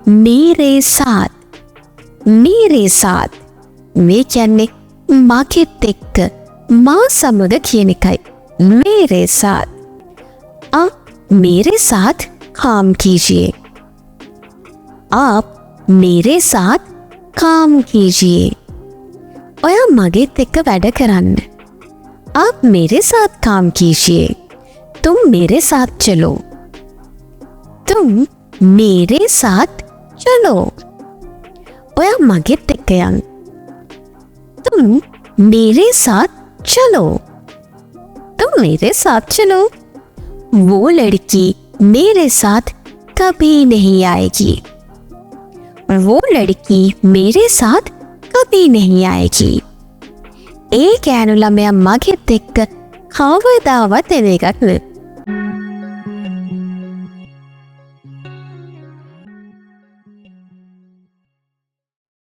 मेरे साथ මේ කියන්නේ මගෙත් එක්ක මා සමග කියන එකයි. मेरे साथ. आप मेरे साथ काम कीजिए. आप मेरे साथ काम कीजिए. ඔයා මගෙත් එක්ක වැඩ කරන්න. आप मेरे साथ काम कीजिए. तुम मेरे साथ चलो. तुम मेरे साथ चलो. ඔයා මගෙත් එක්ක යන්න. तुम मेरे साथ चलो. तुम मेरे साथ चलो. वो लड़की मेरे साथ कभी नहीं आएगी. वो लड़की मेरे साथ कभी नहीं आएगी. ඒ කෑනුලා මෙයා මගෙත් එක්ක කවදාවත් එන එකක් නෙවෙයි.